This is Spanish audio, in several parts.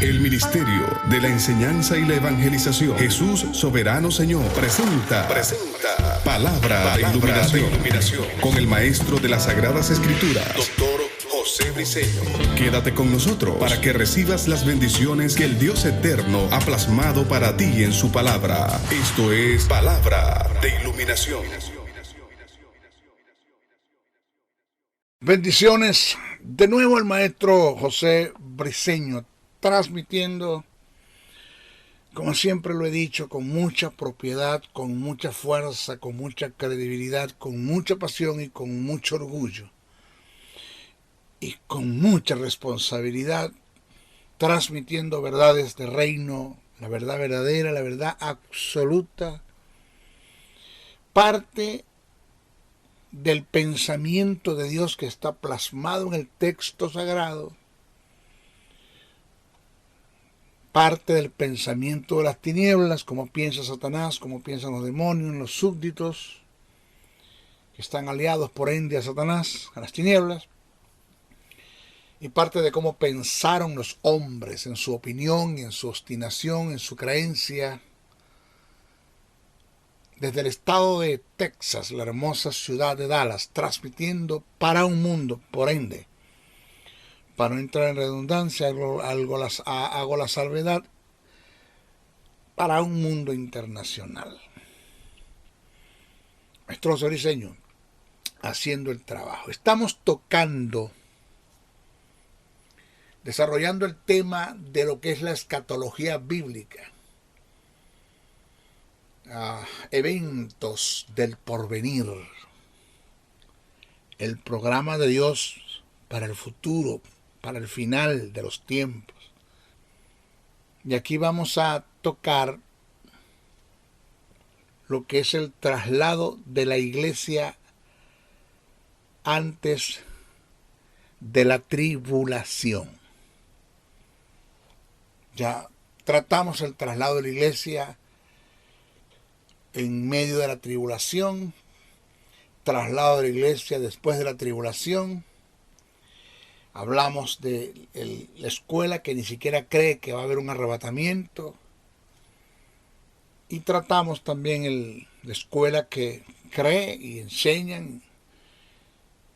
El Ministerio de la Enseñanza y la Evangelización, Jesús Soberano Señor, presenta Palabra de Iluminación con el Maestro de las Sagradas Escrituras, Dr. José Briceño. Quédate con nosotros para que recibas las bendiciones que el Dios Eterno ha plasmado para ti en su palabra. Esto es Palabra de Iluminación. Bendiciones. De nuevo el Maestro José Briceño, transmitiendo, como siempre lo he dicho, con mucha propiedad, con mucha fuerza, con mucha credibilidad, con mucha pasión y con mucho orgullo. Y con mucha responsabilidad, transmitiendo verdades de reino, la verdad verdadera, la verdad absoluta, parte del pensamiento de Dios que está plasmado en el texto sagrado, parte del pensamiento de las tinieblas, como piensa Satanás, como piensan los demonios, los súbditos, que están aliados por ende a Satanás, a las tinieblas, y parte de cómo pensaron los hombres en su opinión, en su obstinación, en su creencia, desde el estado de Texas, la hermosa ciudad de Dallas, transmitiendo para un mundo, por ende, para no entrar en redundancia, hago la salvedad, para un mundo internacional. Maestro José Briceño, haciendo el trabajo. Estamos desarrollando el tema de lo que es la escatología bíblica. Eventos del porvenir, el programa de Dios para el futuro, para el final de los tiempos. Y aquí vamos a tocar lo que es el traslado de la iglesia antes de la tribulación. Ya tratamos el traslado de la iglesia en medio de la tribulación, traslado de la iglesia después de la tribulación. Hablamos de la escuela que ni siquiera cree que va a haber un arrebatamiento. Y tratamos también la escuela que cree y enseñan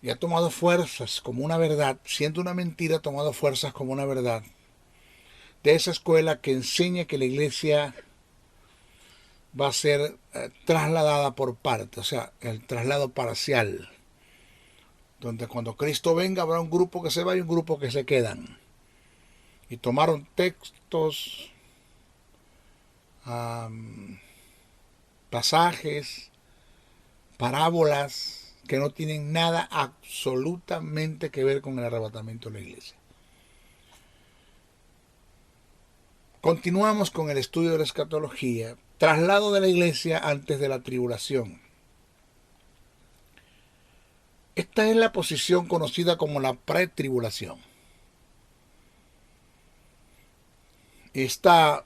y ha tomado fuerzas como una verdad, siendo una mentira, ha tomado fuerzas como una verdad. De esa escuela que enseña que la iglesia va a ser trasladada por parte, o sea, el traslado parcial, donde cuando Cristo venga habrá un grupo que se va y un grupo que se quedan. Y tomaron textos, pasajes, parábolas que no tienen nada absolutamente que ver con el arrebatamiento de la iglesia. Continuamos con el estudio de la escatología, traslado de la iglesia antes de la tribulación. Esta es la posición conocida como la pretribulación. Esta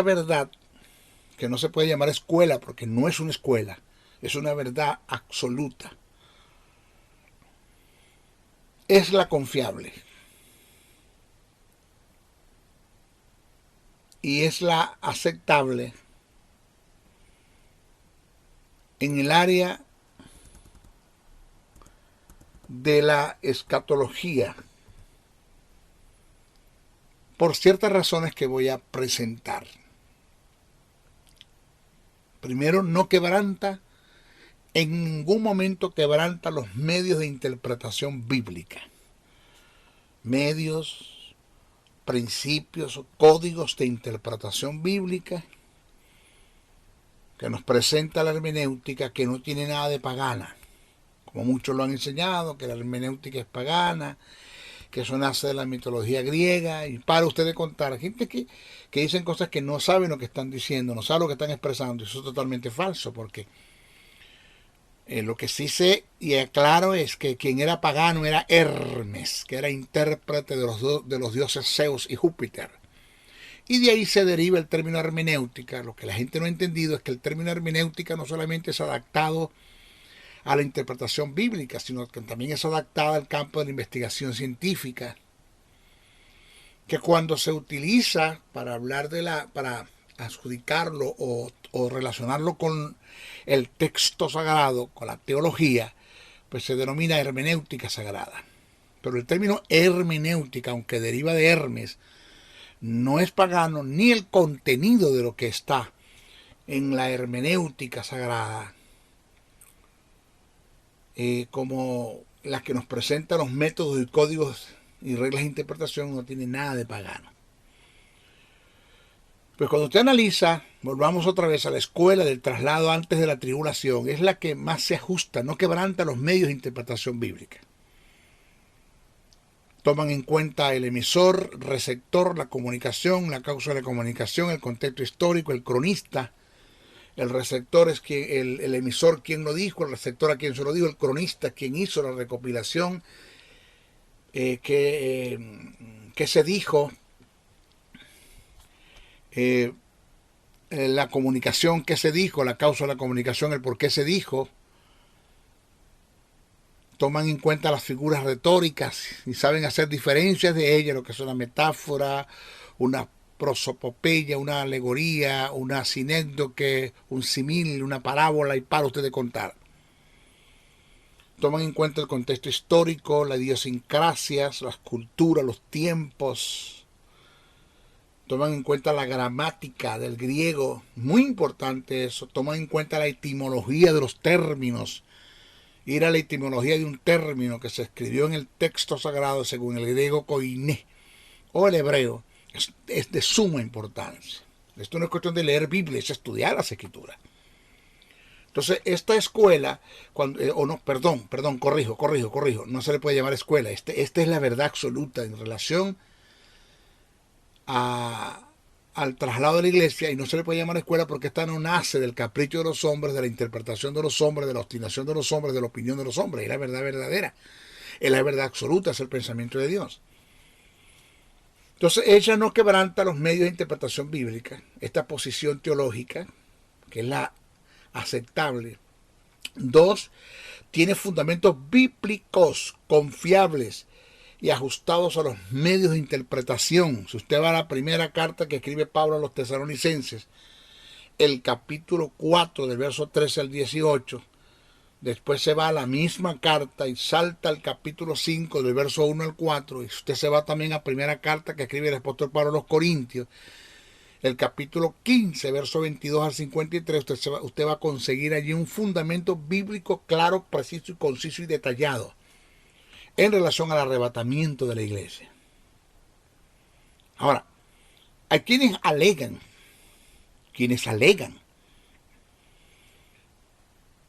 verdad, que no se puede llamar escuela porque no es una escuela, es una verdad absoluta, es la confiable y es la aceptable en el área de la escatología, por ciertas razones que voy a presentar. Primero, no quebranta, en ningún momento quebranta los medios de interpretación bíblica. Medios, principios o códigos de interpretación bíblica que nos presenta la hermenéutica, que no tiene nada de pagana, como muchos lo han enseñado, que la hermenéutica es pagana, que eso nace de la mitología griega, y para ustedes contar, gente que dicen cosas que no saben lo que están diciendo, no saben lo que están expresando, y eso es totalmente falso, porque lo que sí sé y aclaro es que quien era pagano era Hermes, que era intérprete de los dioses Zeus y Júpiter. Y de ahí se deriva el término hermenéutica. Lo que la gente no ha entendido es que el término hermenéutica no solamente es adaptado a la interpretación bíblica, sino que también es adaptada al campo de la investigación científica. que cuando se utiliza para hablar para adjudicarlo o relacionarlo con el texto sagrado, con la teología, pues se denomina hermenéutica sagrada. Pero el término hermenéutica, aunque deriva de Hermes, no es pagano, ni el contenido de lo que está en la hermenéutica sagrada, como la que nos presenta los métodos y códigos y reglas de interpretación, no tiene nada de pagano. Pues cuando usted analiza, volvamos otra vez a la escuela del traslado antes de la tribulación, es la que más se ajusta, no quebranta los medios de interpretación bíblica. Toman en cuenta el emisor, receptor, la comunicación, la causa de la comunicación, el contexto histórico, el cronista. El receptor es quien, el emisor quien lo dijo, el receptor a quien se lo dijo, el cronista quien hizo la recopilación, que se dijo, la comunicación que se dijo, la causa de la comunicación, el por qué se dijo. Toman en cuenta las figuras retóricas y saben hacer diferencias de ellas, lo que es una metáfora, una prosopopeya, una alegoría, una sinécdoque, un simil, una parábola, y para usted de contar. Toman en cuenta el contexto histórico, las idiosincrasias, las culturas, los tiempos. Toman en cuenta la gramática del griego, muy importante eso. Toman en cuenta la etimología de los términos. Ir a la etimología de un término que se escribió en el texto sagrado según el griego koiné o el hebreo es de suma importancia. Esto no es cuestión de leer Biblia, es estudiar las escrituras. Entonces, esta escuela, corrijo, no se le puede llamar escuela. Esta es la verdad absoluta en relación al traslado de la iglesia, y no se le puede llamar escuela porque esta no nace del capricho de los hombres, de la interpretación de los hombres, de la obstinación de los hombres, de la opinión de los hombres. Es la verdad verdadera, es la verdad absoluta, es el pensamiento de Dios. Entonces ella no quebranta los medios de interpretación bíblica, esta posición teológica, que es la aceptable. 2, tiene fundamentos bíblicos confiables y ajustados a los medios de interpretación. Si usted va a la primera carta que escribe Pablo a los tesalonicenses, el capítulo 4 del verso 13 al 18, después se va a la misma carta y salta al capítulo 5 del verso 1 al 4, y usted se va también a la primera carta que escribe el apóstol Pablo a los Corintios, el capítulo 15, verso 22 al 53, usted va a conseguir allí un fundamento bíblico claro, preciso y conciso y detallado en relación al arrebatamiento de la iglesia. Ahora, hay quienes alegan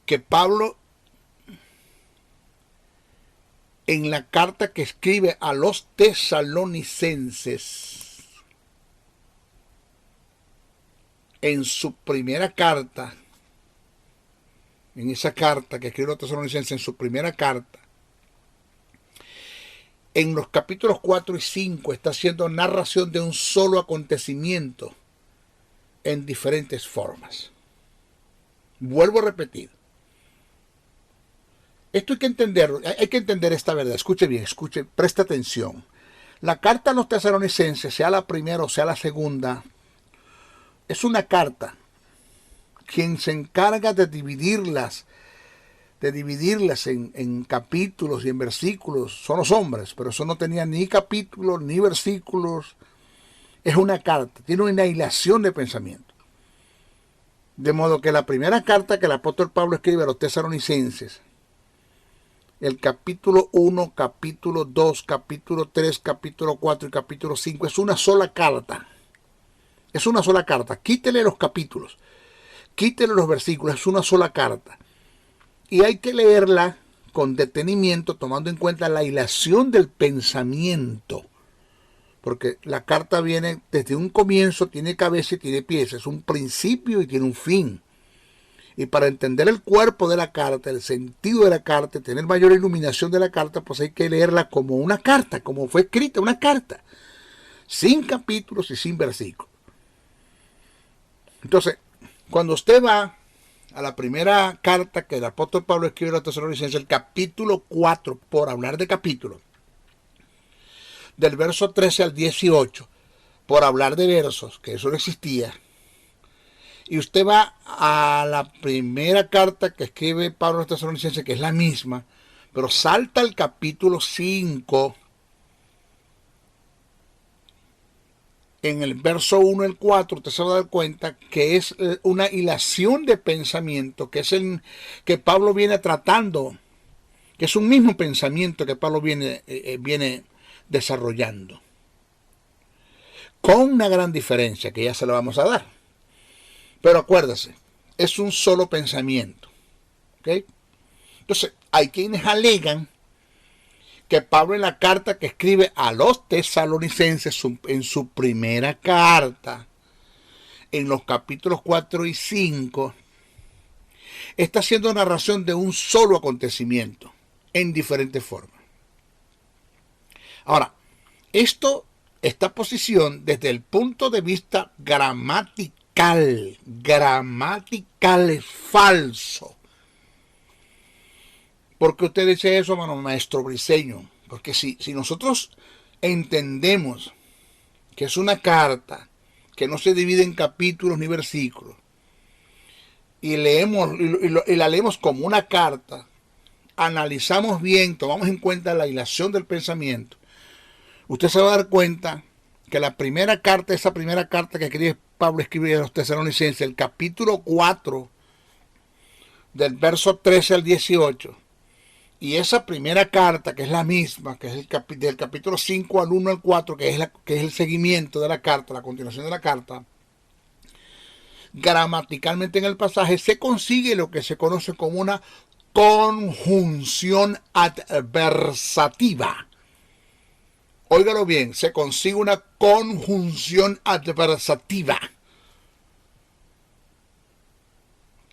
que Pablo, en la carta que escribe a los tesalonicenses, en su primera carta, en esa carta que escribe a los tesalonicenses, en su primera carta, en los capítulos 4 y 5 está haciendo narración de un solo acontecimiento en diferentes formas. Vuelvo a repetir. Esto hay que entender esta verdad. Escuche bien, preste atención. La carta a los tesalonicenses, sea la primera o sea la segunda, es una carta. Quien se encarga de dividirlas en capítulos y en versículos son los hombres, pero eso no tenía ni capítulos ni versículos. Es una carta, tiene una hilación de pensamiento. De modo que la primera carta que el apóstol Pablo escribe a los tesalonicenses, el capítulo 1, capítulo 2, capítulo 3, capítulo 4 y capítulo 5 es una sola carta. Es una sola carta. Quítele los capítulos, quítele los versículos, es una sola carta. Y hay que leerla con detenimiento, tomando en cuenta la hilación del pensamiento. Porque la carta viene desde un comienzo, tiene cabeza y tiene pies. Es un principio y tiene un fin. Y para entender el cuerpo de la carta, el sentido de la carta, tener mayor iluminación de la carta, pues hay que leerla como una carta, como fue escrita, una carta. Sin capítulos y sin versículos. Entonces, cuando usted va a la primera carta que el apóstol Pablo escribe a los tesalonicenses, el capítulo 4, por hablar de capítulos, del verso 13 al 18, por hablar de versos, que eso no existía, y usted va a la primera carta que escribe Pablo a los Tesalonicenses, que es la misma, pero salta al capítulo 5, en el verso 1 al 4, usted se va a dar cuenta que es una hilación de pensamiento, que es el que Pablo viene tratando, que es un mismo pensamiento que Pablo viene desarrollando, con una gran diferencia que ya se la vamos a dar. Pero acuérdese, es un solo pensamiento. ¿Okay? Entonces, hay quienes alegan que Pablo en la carta que escribe a los tesalonicenses, en su primera carta, en los capítulos 4 y 5, está haciendo narración de un solo acontecimiento, en diferentes formas. Ahora, esta posición desde el punto de vista gramatical es falso. ¿Por qué usted dice eso, maestro Briceño? Porque si nosotros entendemos que es una carta que no se divide en capítulos ni versículos, y la leemos como una carta, analizamos bien, tomamos en cuenta la hilación del pensamiento, usted se va a dar cuenta que esa primera carta que Pablo escribe a los Tesalonicenses, el capítulo 4, del verso 13 al 18, y esa primera carta, que es la misma, que es del capítulo 5 al 1 al 4, que es el seguimiento de la carta, la continuación de la carta, gramaticalmente en el pasaje se consigue lo que se conoce como una conjunción adversativa. Óigalo bien, se consigue una conjunción adversativa.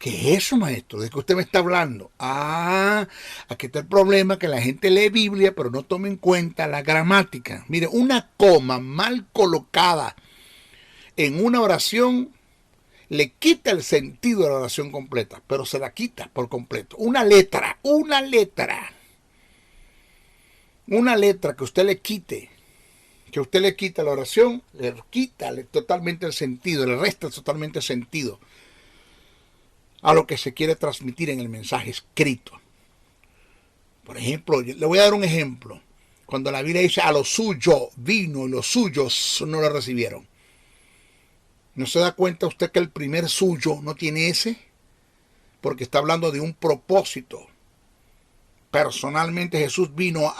¿Qué es eso, maestro? ¿De qué usted me está hablando? Aquí está el problema, que la gente lee Biblia, pero no toma en cuenta la gramática. Mire, una coma mal colocada en una oración le quita el sentido de la oración completa, pero se la quita por completo. Una letra que usted le quite, a la oración, le quita totalmente el sentido, le resta totalmente el sentido a lo que se quiere transmitir en el mensaje escrito. Por ejemplo, le voy a dar un ejemplo. Cuando la Biblia dice a lo suyo vino y los suyos no lo recibieron. ¿No se da cuenta usted que el primer suyo no tiene ese? Porque está hablando de un propósito. Personalmente Jesús vino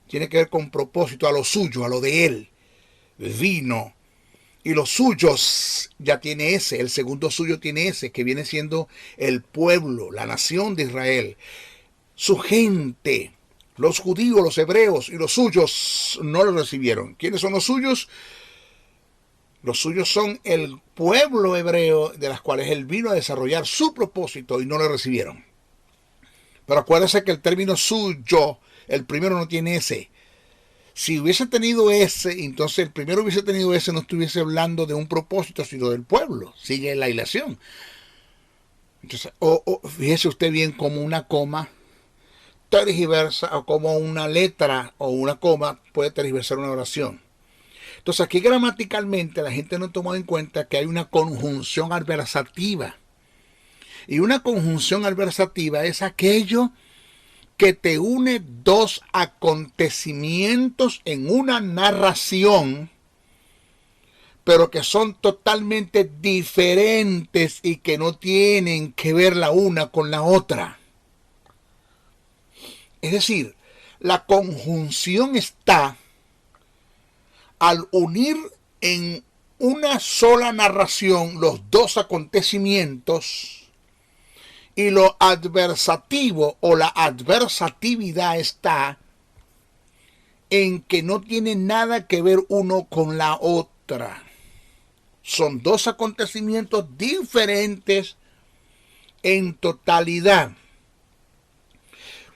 tiene que ver con propósito, a lo suyo, a lo de él. Vino. Y los suyos ya tiene ese, el segundo suyo tiene ese, que viene siendo el pueblo, la nación de Israel, su gente, los judíos, los hebreos, y los suyos no lo recibieron. ¿Quiénes son los suyos? Los suyos son el pueblo hebreo, de las cuales él vino a desarrollar su propósito y no lo recibieron. Pero acuérdense que el término suyo, el primero no tiene ese. Si hubiese tenido ese, entonces el primero hubiese tenido ese, no estuviese hablando de un propósito, sino del pueblo. Sigue la hilación. Entonces, fíjese usted bien cómo una coma tergiversa, o como una letra o una coma puede tergiversar una oración. Entonces aquí gramaticalmente la gente no ha tomado en cuenta que hay una conjunción adversativa. Y una conjunción adversativa es aquello que te une dos acontecimientos en una narración, pero que son totalmente diferentes y que no tienen que ver la una con la otra. Es decir, la conjunción está al unir en una sola narración los dos acontecimientos. Y lo adversativo o la adversatividad está en que no tiene nada que ver uno con la otra. Son dos acontecimientos diferentes en totalidad.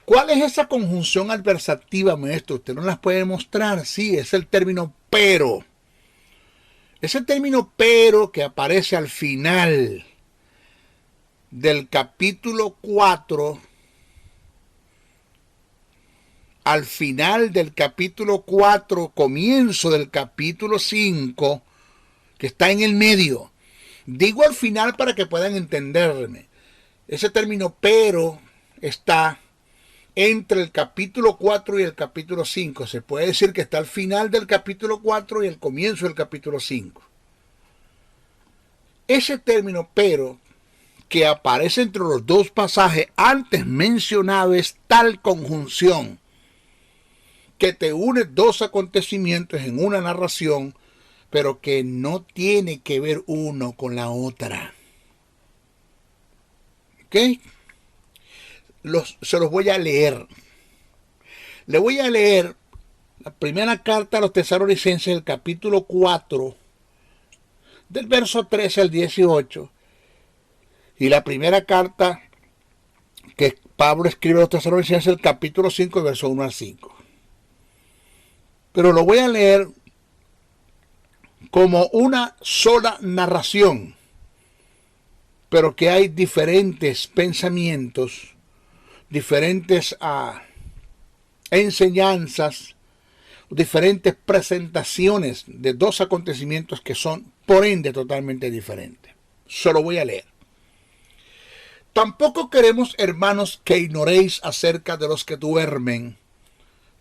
¿Cuál es esa conjunción adversativa, maestro? Usted no las puede mostrar. Sí, es el término pero. Ese término pero que aparece al final del capítulo 4 al final del capítulo 4, comienzo del capítulo 5, que está en el medio. Digo al final para que puedan entenderme. Ese término pero está entre el capítulo 4 y el capítulo 5. Se puede decir que está al final del capítulo 4 y el comienzo del capítulo 5. Ese término pero, que aparece entre los dos pasajes antes mencionados, es tal conjunción que te une dos acontecimientos en una narración, pero que no tiene que ver uno con la otra. ¿Ok? Se los voy a leer. Le voy a leer la primera carta a los Tesalonicenses, el capítulo 4, del verso 13 al 18, y la primera carta que Pablo escribe a los Tesalonicenses, el capítulo 5, verso 1 al 5. Pero lo voy a leer como una sola narración, pero que hay diferentes pensamientos, diferentes enseñanzas, diferentes presentaciones de dos acontecimientos que son por ende totalmente diferentes. Solo voy a leer. Tampoco queremos, hermanos, que ignoréis acerca de los que duermen,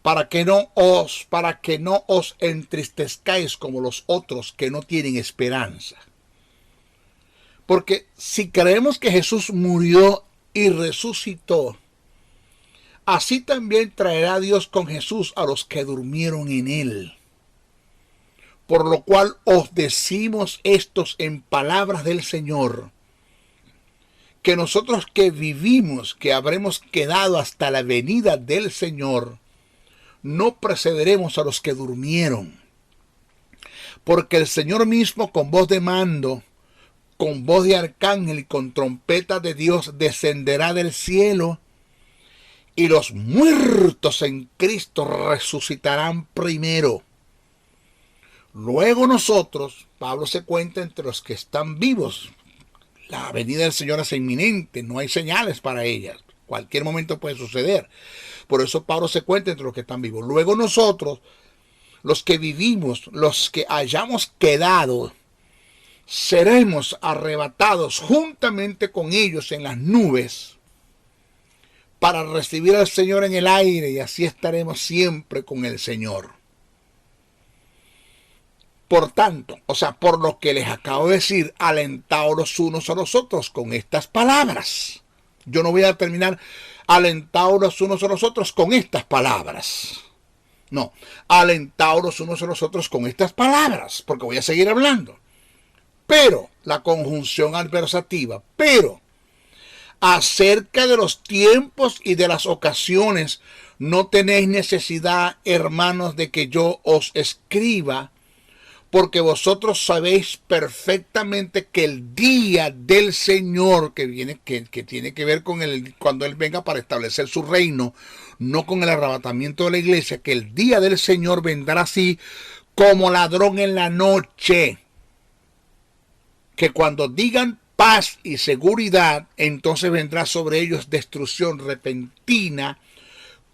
para que no os entristezcáis como los otros que no tienen esperanza. Porque si creemos que Jesús murió y resucitó, así también traerá Dios con Jesús a los que durmieron en él. Por lo cual os decimos estos en palabras del Señor, que nosotros que vivimos, que habremos quedado hasta la venida del Señor, no precederemos a los que durmieron. Porque el Señor mismo, con voz de mando, con voz de arcángel y con trompeta de Dios, descenderá del cielo, y los muertos en Cristo resucitarán primero. Luego nosotros, Pablo se cuenta entre los que están vivos. La venida del Señor es inminente, no hay señales para ellas. Cualquier momento puede suceder. Por eso Pablo se cuenta entre los que están vivos. Luego nosotros, los que vivimos, los que hayamos quedado, seremos arrebatados juntamente con ellos en las nubes para recibir al Señor en el aire, y así estaremos siempre con el Señor. Por tanto, por lo que les acabo de decir, alentaos los unos a los otros con estas palabras. Yo no voy a terminar alentaos los unos a los otros con estas palabras. No, alentaos los unos a los otros con estas palabras, porque voy a seguir hablando. Pero, la conjunción adversativa, pero, acerca de los tiempos y de las ocasiones, no tenéis necesidad, hermanos, de que yo os escriba, porque vosotros sabéis perfectamente que el día del Señor, que tiene que ver con cuando Él venga para establecer su reino, no con el arrebatamiento de la iglesia, que el día del Señor vendrá así como ladrón en la noche. Que cuando digan paz y seguridad, entonces vendrá sobre ellos destrucción repentina,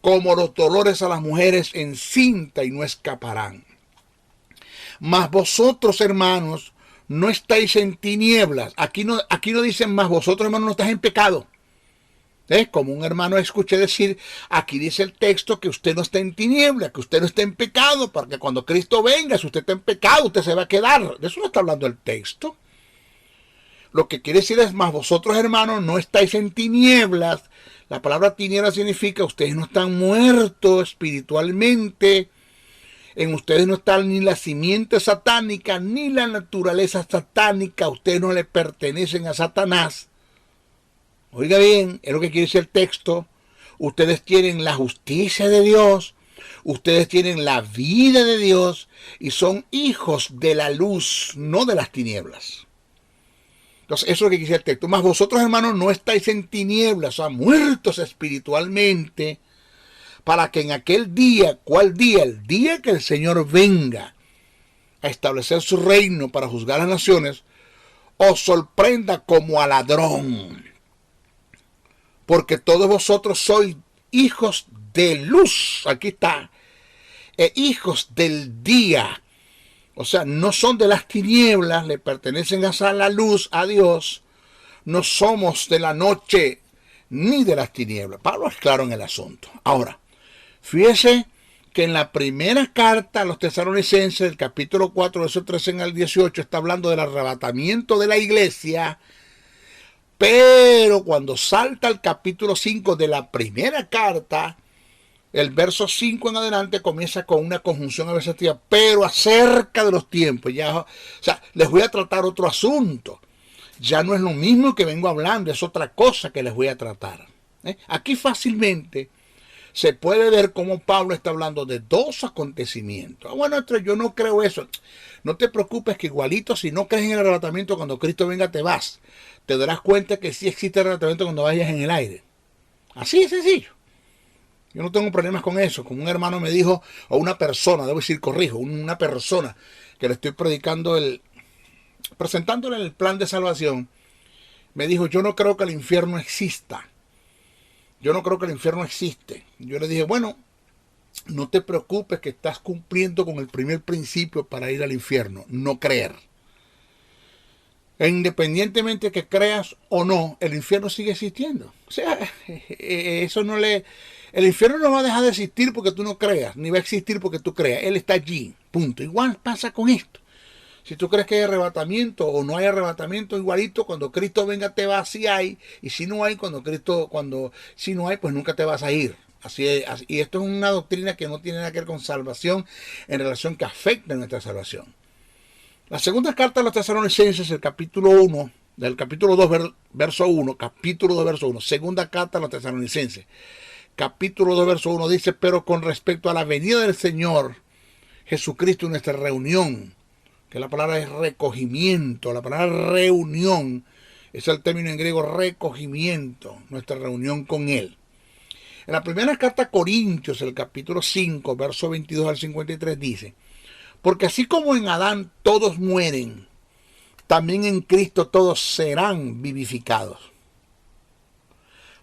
como los dolores a las mujeres encinta, y no escaparán. Mas vosotros, hermanos, no estáis en tinieblas. Aquí no dicen más vosotros, hermanos, no estáis en pecado. Como un hermano escuché decir, aquí dice el texto que usted no está en tinieblas, que usted no está en pecado, porque cuando Cristo venga, si usted está en pecado, usted se va a quedar. De eso no está hablando el texto. Lo que quiere decir es, más vosotros, hermanos, no estáis en tinieblas. La palabra tinieblas significa ustedes no están muertos espiritualmente. En ustedes no está ni la simiente satánica, ni la naturaleza satánica. Ustedes no le pertenecen a Satanás. Oiga bien, es lo que quiere decir el texto. Ustedes tienen la justicia de Dios. Ustedes tienen la vida de Dios. Y son hijos de la luz, no de las tinieblas. Entonces, eso es lo que dice el texto. Mas vosotros, hermanos, no estáis en tinieblas, muertos espiritualmente, para que en aquel día, ¿cuál día? El día que el Señor venga a establecer su reino para juzgar a las naciones, os sorprenda como a ladrón. Porque todos vosotros sois hijos de luz, aquí está, e hijos del día. O sea, no son de las tinieblas, le pertenecen a la luz, a Dios. No somos de la noche ni de las tinieblas. Pablo es claro en el asunto. Ahora, fíjese que en la primera carta a los tesalonicenses, el capítulo 4, versos 13 al 18, está hablando del arrebatamiento de la iglesia. Pero cuando salta al capítulo 5 de la primera carta, el verso 5 en adelante comienza con una conjunción adversativa, pero acerca de los tiempos. Ya, o sea, les voy a tratar otro asunto. Ya no es lo mismo que vengo hablando, es otra cosa que les voy a tratar. Aquí fácilmente se puede ver cómo Pablo está hablando de dos acontecimientos. Bueno, yo no creo eso. No te preocupes que igualito si no crees en el arrebatamiento, cuando Cristo venga te vas. Te darás cuenta que sí existe el arrebatamiento cuando vayas en el aire. Así de sencillo. Yo no tengo problemas con eso. Como un hermano me dijo, o una persona, debo decir, corrijo, una persona que le estoy presentándole el plan de salvación, me dijo, yo no creo que el infierno exista. Yo no creo que el infierno existe. Yo le dije, bueno, no te preocupes que estás cumpliendo con el primer principio para ir al infierno, no creer. E independientemente que creas o no, el infierno sigue existiendo. O sea, eso no le... El infierno no va a dejar de existir porque tú no creas, ni va a existir porque tú creas. Él está allí, punto. Igual pasa con esto. Si tú crees que hay arrebatamiento o no hay arrebatamiento, igualito, cuando Cristo venga te vas, si hay, y si no hay, si no hay, pues nunca te vas a ir. Así es, y esto es una doctrina que no tiene nada que ver con salvación en relación que afecta a nuestra salvación. La segunda carta de los tesalonicenses, el capítulo 1, del capítulo 2, verso 1, capítulo 2, verso 1, segunda carta de los tesalonicenses, capítulo 2, verso 1, dice, pero con respecto a la venida del Señor Jesucristo en nuestra reunión, que la palabra es recogimiento, la palabra reunión es el término en griego recogimiento, nuestra reunión con Él. En la primera carta a Corintios, el capítulo 5, verso 22 al 53 dice, porque así como en Adán todos mueren, también en Cristo todos serán vivificados,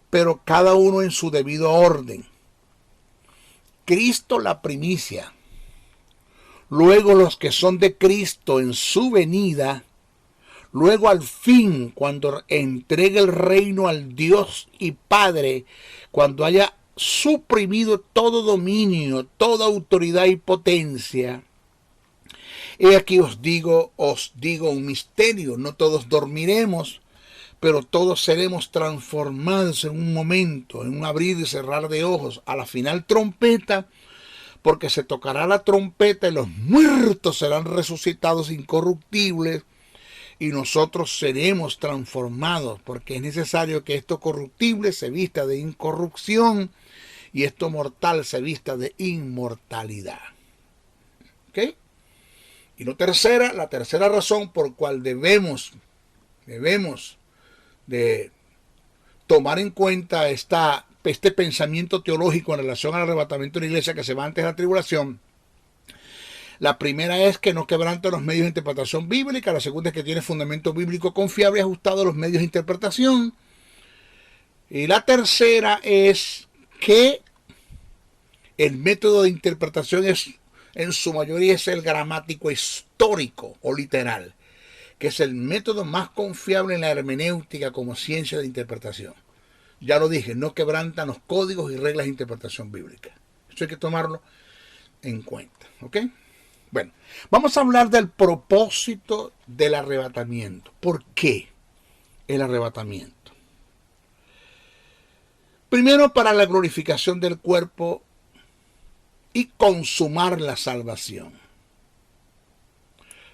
pero cada uno en su debido orden. Cristo la primicia, luego los que son de Cristo en su venida, luego al fin cuando entregue el reino al Dios y Padre, cuando haya suprimido todo dominio, toda autoridad y potencia. He aquí os digo un misterio, no todos dormiremos, pero todos seremos transformados en un momento, en un abrir y cerrar de ojos, a la final trompeta, porque se tocará la trompeta y los muertos serán resucitados incorruptibles y nosotros seremos transformados, porque es necesario que esto corruptible se vista de incorrupción y esto mortal se vista de inmortalidad. ¿Ok? Y la tercera razón por cual debemos de tomar en cuenta este pensamiento teológico en relación al arrebatamiento de la iglesia que se va antes de la tribulación. La primera es que no quebranta los medios de interpretación bíblica. La segunda es que tiene fundamento bíblico confiable y ajustado a los medios de interpretación. Y la tercera es que el método de interpretación en su mayoría es el gramático histórico o literal, que es el método más confiable en la hermenéutica como ciencia de interpretación. Ya lo dije, no quebrantan los códigos y reglas de interpretación bíblica. Eso hay que tomarlo en cuenta. ¿Ok? Bueno, vamos a hablar del propósito del arrebatamiento. ¿Por qué el arrebatamiento? Primero, para la glorificación del cuerpo y consumar la salvación.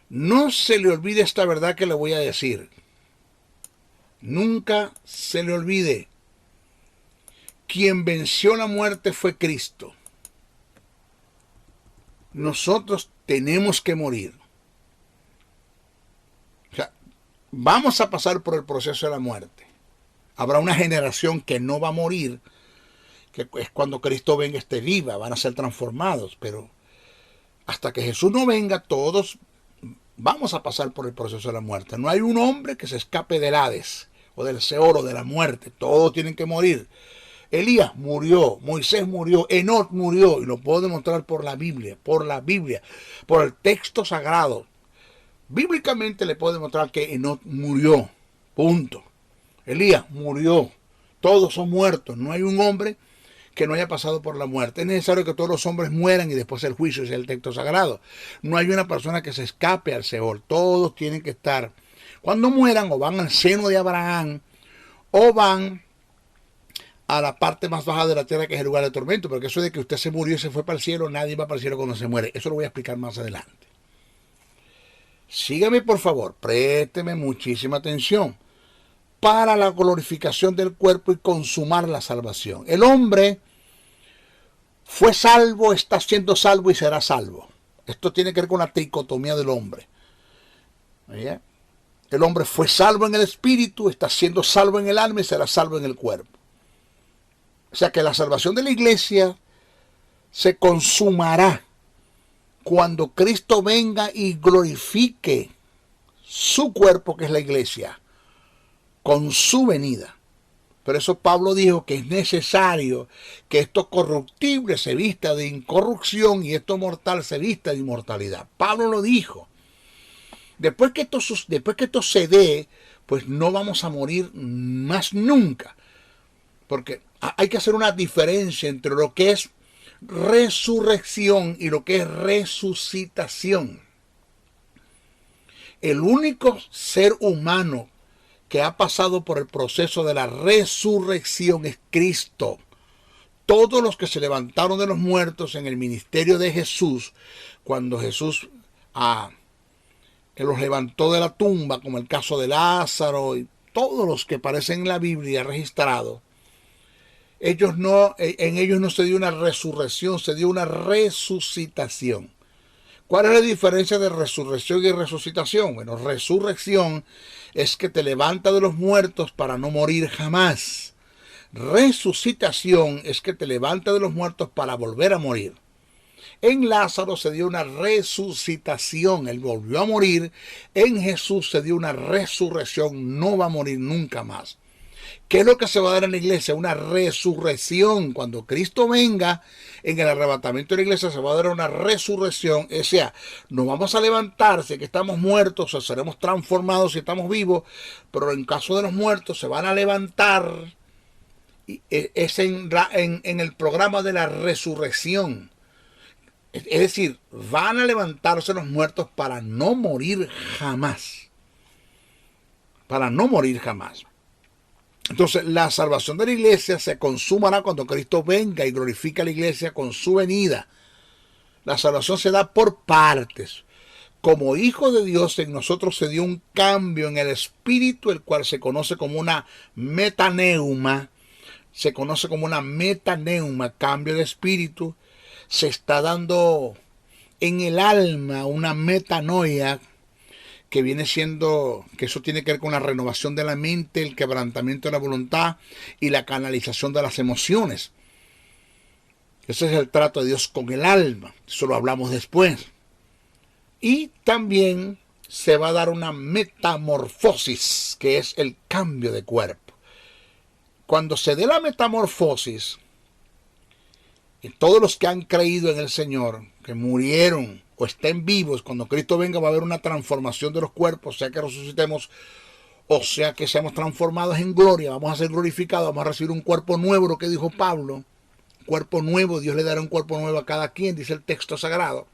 No se le olvide esta verdad que le voy a decir. Nunca se le olvide. Quien venció la muerte fue Cristo. Nosotros tenemos que morir. O sea, vamos a pasar por el proceso de la muerte. Habrá una generación que no va a morir, que es cuando Cristo venga esté viva, van a ser transformados, pero hasta que Jesús no venga, todos vamos a pasar por el proceso de la muerte. No hay un hombre que se escape del Hades, o del Seol, o de la muerte. Todos tienen que morir. Elías murió, Moisés murió, Enoc murió, y lo puedo demostrar por la Biblia, por el texto sagrado. Bíblicamente le puedo demostrar que Enoc murió, punto. Elías murió, todos son muertos, no hay un hombre que no haya pasado por la muerte. Es necesario que todos los hombres mueran y después el juicio, es el texto sagrado. No hay una persona que se escape al Seol, todos tienen que estar. Cuando mueran, o van al seno de Abraham, o van a la parte más baja de la tierra, que es el lugar de tormento, porque eso de que usted se murió y se fue para el cielo, nadie va para el cielo cuando se muere. Eso lo voy a explicar más adelante. Sígame, por favor, présteme muchísima atención. Para la glorificación del cuerpo y consumar la salvación. El hombre fue salvo, está siendo salvo y será salvo. Esto tiene que ver con la tricotomía del hombre. ¿Oye? El hombre fue salvo en el espíritu, está siendo salvo en el alma y será salvo en el cuerpo. O sea que la salvación de la iglesia se consumará cuando Cristo venga y glorifique su cuerpo, que es la iglesia, con su venida. Por eso Pablo dijo que es necesario que esto corruptible se vista de incorrupción y esto mortal se vista de inmortalidad. Pablo lo dijo. Después que esto se dé, pues no vamos a morir más nunca. Porque hay que hacer una diferencia entre lo que es resurrección y lo que es resucitación. El único ser humano que ha pasado por el proceso de la resurrección es Cristo. Todos los que se levantaron de los muertos en el ministerio de Jesús, cuando Jesús los levantó de la tumba, como el caso de Lázaro y todos los que aparecen en la Biblia registrados, en ellos no se dio una resurrección, se dio una resucitación. ¿Cuál es la diferencia de resurrección y resucitación? Bueno, resurrección es que te levanta de los muertos para no morir jamás. Resucitación es que te levanta de los muertos para volver a morir. En Lázaro se dio una resucitación, él volvió a morir. En Jesús se dio una resurrección, no va a morir nunca más. ¿Qué es lo que se va a dar en la iglesia? Una resurrección. Cuando Cristo venga en el arrebatamiento de la iglesia, se va a dar una resurrección. O sea, nos vamos a levantar, si que estamos muertos, o seremos transformados si estamos vivos, pero en caso de los muertos se van a levantar. Es en el programa de la resurrección. Es decir, van a levantarse los muertos para no morir jamás. Para no morir jamás. Entonces, la salvación de la iglesia se consumará cuando Cristo venga y glorifica a la iglesia con su venida. La salvación se da por partes. Como hijo de Dios, en nosotros se dio un cambio en el espíritu, el cual se conoce como una metaneuma. Se conoce como una metaneuma, cambio de espíritu. Se está dando en el alma una metanoia, que viene siendo, que eso tiene que ver con la renovación de la mente, el quebrantamiento de la voluntad y la canalización de las emociones. Ese es el trato de Dios con el alma. Eso lo hablamos después. Y también se va a dar una metamorfosis, que es el cambio de cuerpo. Cuando se dé la metamorfosis, y todos los que han creído en el Señor, que murieron o estén vivos, cuando Cristo venga va a haber una transformación de los cuerpos, sea que resucitemos o sea que seamos transformados en gloria, vamos a ser glorificados, vamos a recibir un cuerpo nuevo, lo que dijo Pablo, cuerpo nuevo, Dios le dará un cuerpo nuevo a cada quien, dice el texto sagrado.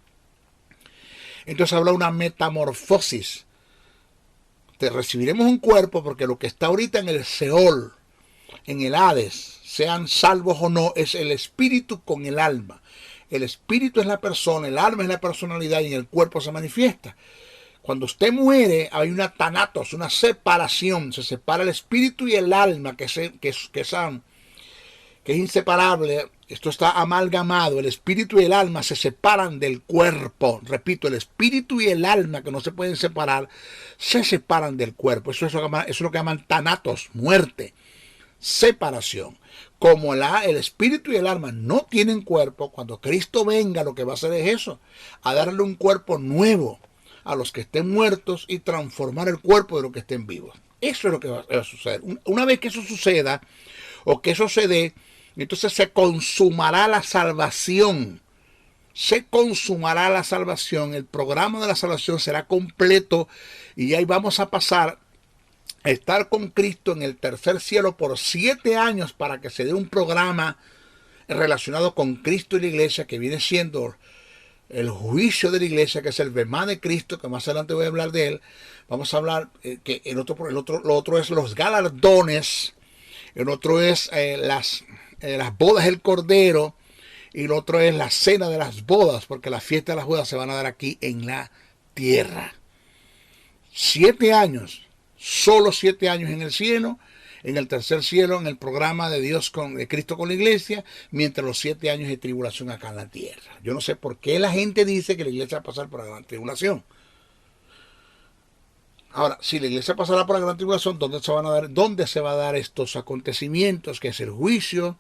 Entonces habla una metamorfosis. Te recibiremos un cuerpo porque lo que está ahorita en el Seol, en el Hades, sean salvos o no, es el espíritu con el alma. El espíritu es la persona, el alma es la personalidad y en el cuerpo se manifiesta. Cuando usted muere hay una tanatos, una separación. Se separa el espíritu y el alma, que es inseparable. Esto está amalgamado. El espíritu y el alma se separan del cuerpo. Repito, el espíritu y el alma, que no se pueden separar, se separan del cuerpo. Eso es lo que llaman tanatos, muerte, separación. Como el espíritu y el alma no tienen cuerpo, cuando Cristo venga lo que va a hacer es eso, a darle un cuerpo nuevo a los que estén muertos y transformar el cuerpo de los que estén vivos. Eso es lo que va a suceder. Una vez que eso suceda o que eso se dé, Entonces se consumará la salvación. Se consumará la salvación. El programa de la salvación será completo y ahí vamos a pasar a estar con Cristo en el tercer cielo por 7 años para que se dé un programa relacionado con Cristo y la iglesia, que viene siendo el juicio de la iglesia, que es el bemá de Cristo, que más adelante voy a hablar de él. Vamos a hablar que lo otro es los galardones, el otro es las bodas del Cordero, y lo otro es la cena de las bodas, porque las fiestas de las bodas se van a dar aquí en la tierra. 7 años, solo 7 años en el cielo, en el tercer cielo, en el programa de Dios de Cristo con la iglesia, mientras los 7 años de tribulación acá en la tierra. Yo no sé por qué la gente dice que la iglesia va a pasar por la gran tribulación. Ahora, si la iglesia pasará por la gran tribulación, ¿dónde se va a dar estos acontecimientos? Que es el juicio,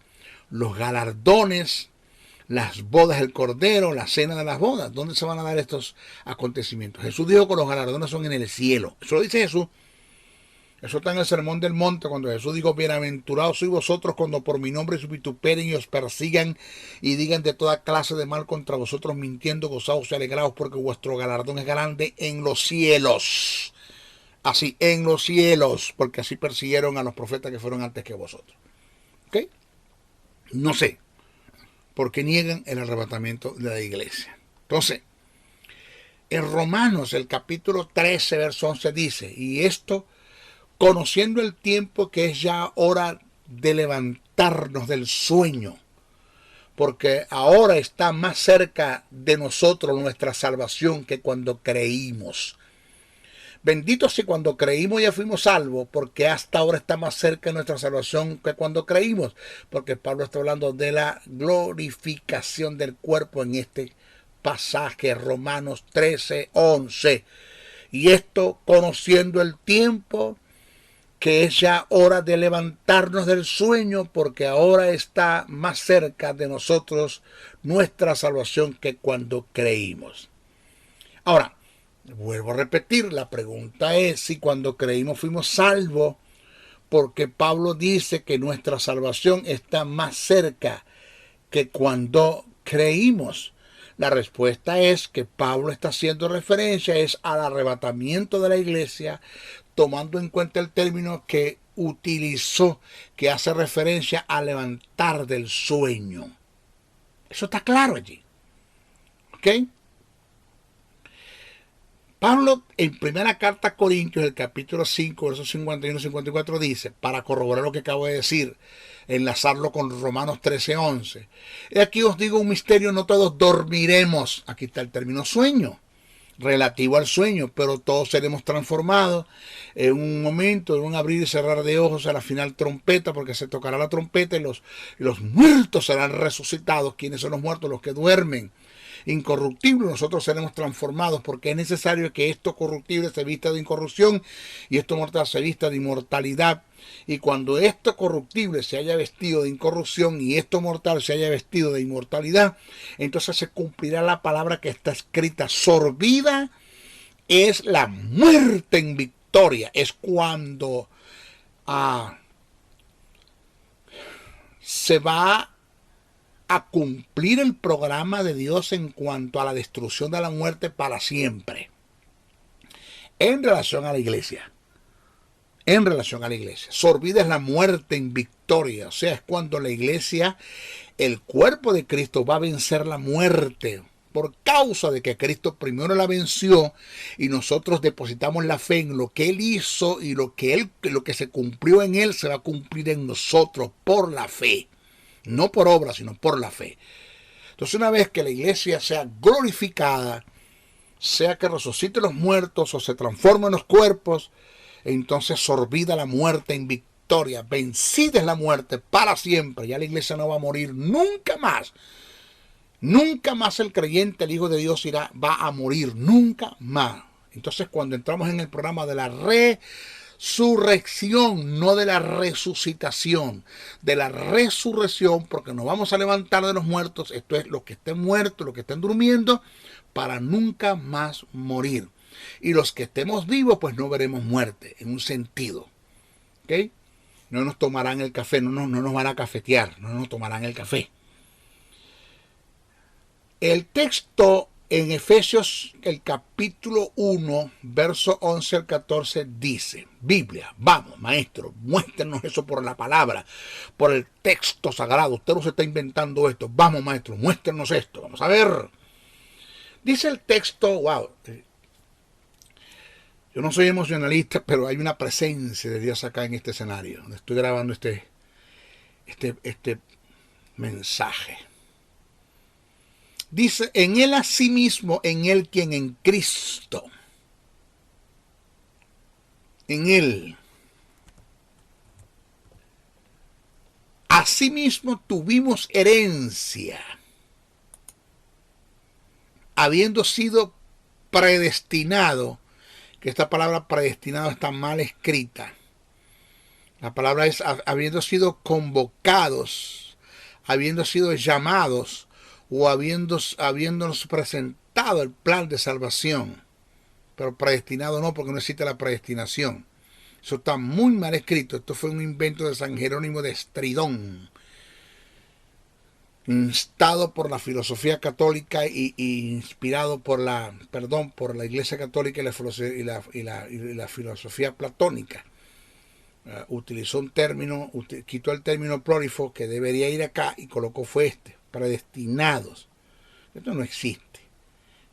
los galardones, las bodas del Cordero, la cena de las bodas. ¿Dónde se van a dar estos acontecimientos? Jesús dijo que los galardones son en el cielo. Eso lo dice Jesús. Eso está en el Sermón del Monte, cuando Jesús dijo: bienaventurados sois vosotros cuando por mi nombre os vituperen y os persigan y digan de toda clase de mal contra vosotros, mintiendo, gozaos y alegraos, porque vuestro galardón es grande en los cielos. Así, en los cielos, porque así persiguieron a los profetas que fueron antes que vosotros. ¿Ok? No sé, porque niegan el arrebatamiento de la iglesia. Entonces, en Romanos, el capítulo 13, verso 11 dice: y esto, conociendo el tiempo, que es ya hora de levantarnos del sueño, porque ahora está más cerca de nosotros nuestra salvación que cuando creímos. Bendito si cuando creímos ya fuimos salvos, porque hasta ahora está más cerca de nuestra salvación que cuando creímos, porque Pablo está hablando de la glorificación del cuerpo en este pasaje, Romanos 13, 11. Y esto, conociendo el tiempo, que es ya hora de levantarnos del sueño, porque ahora está más cerca de nosotros nuestra salvación que cuando creímos. Ahora, vuelvo a repetir, la pregunta es si cuando creímos fuimos salvos, porque Pablo dice que nuestra salvación está más cerca que cuando creímos. La respuesta es que Pablo está haciendo referencia al arrebatamiento de la iglesia, tomando en cuenta el término que utilizó, que hace referencia a levantar del sueño. Eso está claro allí. ¿Ok? Pablo, en primera carta a Corintios, el capítulo 5, versos 51 y 54, dice, para corroborar lo que acabo de decir, enlazarlo con Romanos 13, 11. Y aquí os digo un misterio: no todos dormiremos. Aquí está el término sueño, relativo al sueño, pero todos seremos transformados en un momento, en un abrir y cerrar de ojos, a la final trompeta, porque se tocará la trompeta y los muertos serán resucitados. ¿Quiénes son los muertos? Los que duermen. Incorruptible, nosotros seremos transformados, porque es necesario que esto corruptible se vista de incorrupción y esto mortal se vista de inmortalidad. Y cuando esto corruptible se haya vestido de incorrupción y esto mortal se haya vestido de inmortalidad, entonces se cumplirá la palabra que está escrita: sorbida es la muerte en victoria. Es cuando se va a cumplir el programa de Dios en cuanto a la destrucción de la muerte para siempre, en relación a la iglesia. En relación a la iglesia, sorbida es la muerte en victoria. O sea, es cuando la iglesia, el cuerpo de Cristo, va a vencer la muerte, por causa de que Cristo primero la venció y nosotros depositamos la fe en lo que Él hizo, y lo que se cumplió en Él se va a cumplir en nosotros por la fe. No por obra, sino por la fe. Entonces, una vez que la iglesia sea glorificada, sea que resucite los muertos o se transformen los cuerpos, entonces sorbida la muerte en victoria, vencida es la muerte para siempre. Ya la iglesia no va a morir nunca más. Nunca más el creyente, el Hijo de Dios, va a morir, nunca más. Entonces, cuando entramos en el programa de la resurrección, no de la resucitación, de la resurrección, porque nos vamos a levantar de los muertos, esto es, los que estén muertos, los que estén durmiendo, para nunca más morir. Y los que estemos vivos, pues no veremos muerte, en un sentido. ¿Ok? No nos tomarán el café, no nos van a cafetear, no nos tomarán el café. El texto en Efesios, el capítulo 1, verso 11 al 14 dice, Biblia, vamos, maestro, muéstrenos eso por la palabra, por el texto sagrado. Usted no se está inventando esto. Vamos, maestro, muéstrenos esto. Vamos a ver. Dice el texto, wow, yo no soy emocionalista, pero hay una presencia de Dios acá en este escenario, donde estoy grabando este mensaje. Dice, en él asimismo, en él quien en Cristo, en él, asimismo tuvimos herencia, habiendo sido predestinado, que esta palabra predestinado está mal escrita. La palabra es habiendo sido convocados, habiendo sido llamados, o habiéndonos presentado el plan de salvación. Pero predestinado no, porque no existe la predestinación. Eso está muy mal escrito. Esto fue un invento de San Jerónimo de Estridón, instado por la filosofía católica y inspirado por la Iglesia Católica y la filosofía platónica. Utilizó un término, quitó el término prolifo que debería ir acá y colocó fue predestinados. Esto no existe.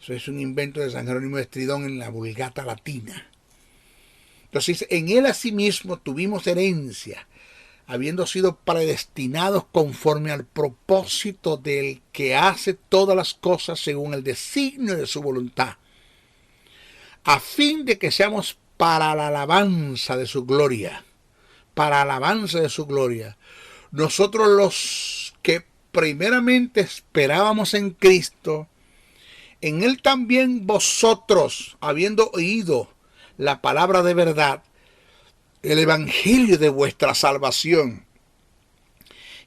Eso es un invento de San Jerónimo de Estridón en la Vulgata latina. Entonces, en él asimismo tuvimos herencia, habiendo sido predestinados conforme al propósito del que hace todas las cosas según el designio de su voluntad, a fin de que seamos para la alabanza de su gloria. Para alabanza de su gloria. Nosotros los que primeramente esperábamos en Cristo, en él también vosotros, habiendo oído la palabra de verdad, el evangelio de vuestra salvación,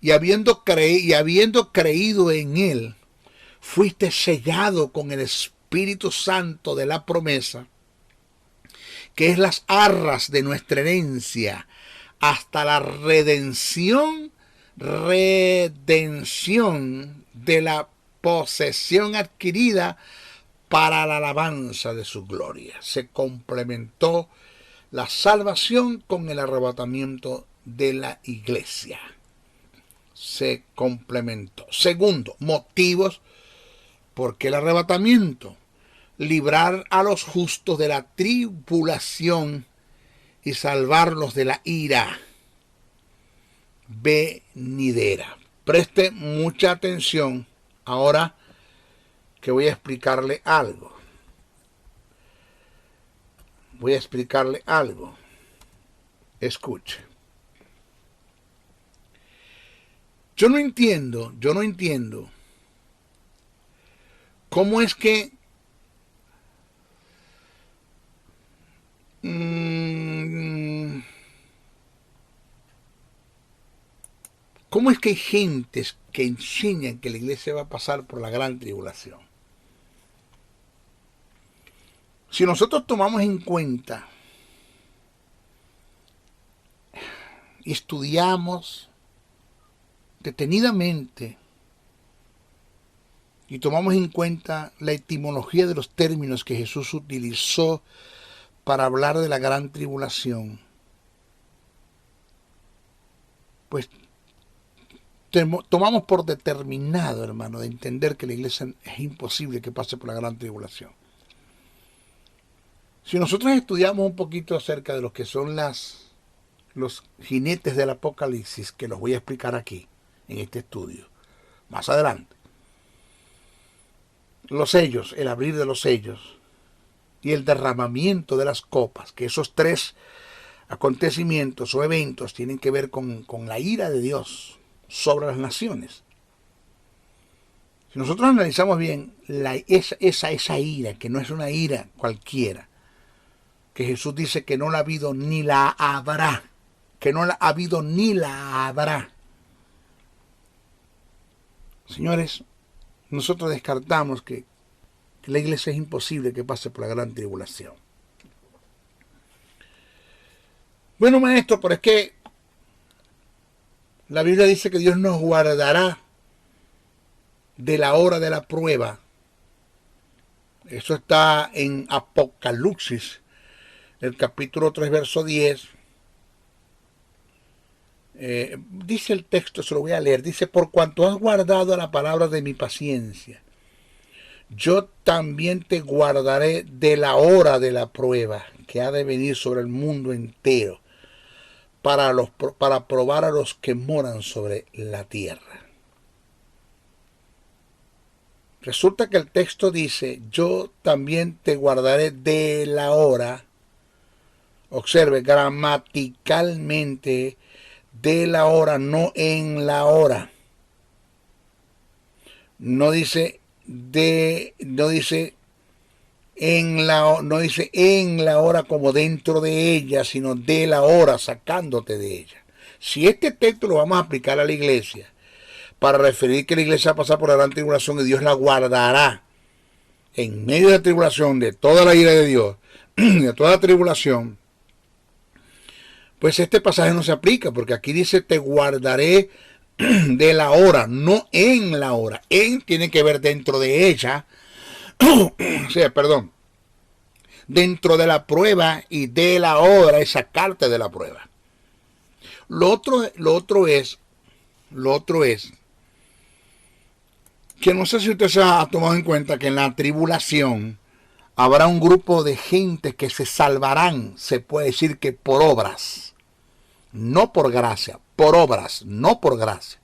y habiendo creído en él, fuiste sellado con el Espíritu Santo de la promesa, que es las arras de nuestra herencia, hasta la redención de la posesión adquirida para la alabanza de su gloria. Se complementó la salvación con el arrebatamiento de la iglesia. Se complementó. Segundo, motivos porque el arrebatamiento. Librar a los justos de la tribulación y salvarlos de la ira venidera. Preste mucha atención ahora que voy a explicarle algo. Escuche. Yo no entiendo cómo es que ¿cómo es que hay gentes que enseñan que la iglesia va a pasar por la gran tribulación? Si nosotros tomamos en cuenta y estudiamos detenidamente y tomamos en cuenta la etimología de los términos que Jesús utilizó para hablar de la gran tribulación, pues tomamos por determinado, hermano, de entender que la iglesia es imposible que pase por la gran tribulación. Si nosotros estudiamos un poquito acerca de lo que son los jinetes del Apocalipsis, que los voy a explicar aquí, en este estudio, más adelante. Los sellos, el abrir de los sellos y el derramamiento de las copas, que esos tres acontecimientos o eventos tienen que ver con la ira de Dios sobre las naciones. Si nosotros analizamos bien esa ira, que no es una ira cualquiera, que Jesús dice que no la ha habido ni la habrá, Señores, nosotros descartamos que la iglesia es imposible que pase por la gran tribulación. Bueno, maestro, pero es que La Biblia dice que Dios nos guardará de la hora de la prueba. Eso está en Apocalipsis, el capítulo 3, verso 10. Dice el texto, se lo voy a leer. Dice: por cuanto has guardado la palabra de mi paciencia, yo también te guardaré de la hora de la prueba que ha de venir sobre el mundo entero, para probar a los que moran sobre la tierra. Resulta que el texto dice: yo también te guardaré de la hora. Observe, gramaticalmente, de la hora, no en la hora. No dice en la hora como dentro de ella, sino de la hora, sacándote de ella. Si este texto lo vamos a aplicar a la iglesia, para referir que la iglesia va a pasar por la gran tribulación y Dios la guardará en medio de la tribulación, de toda la ira de Dios, de toda la tribulación, pues este pasaje no se aplica, porque aquí dice: te guardaré de la hora, no en la hora. En tiene que ver dentro de ella, o sea, perdón, dentro de la prueba, y de la hora es sacarte de la prueba. Lo otro es que no sé si usted se ha tomado en cuenta que en la tribulación habrá un grupo de gente que se salvarán, se puede decir que por obras, no por gracia, por obras, no por gracia.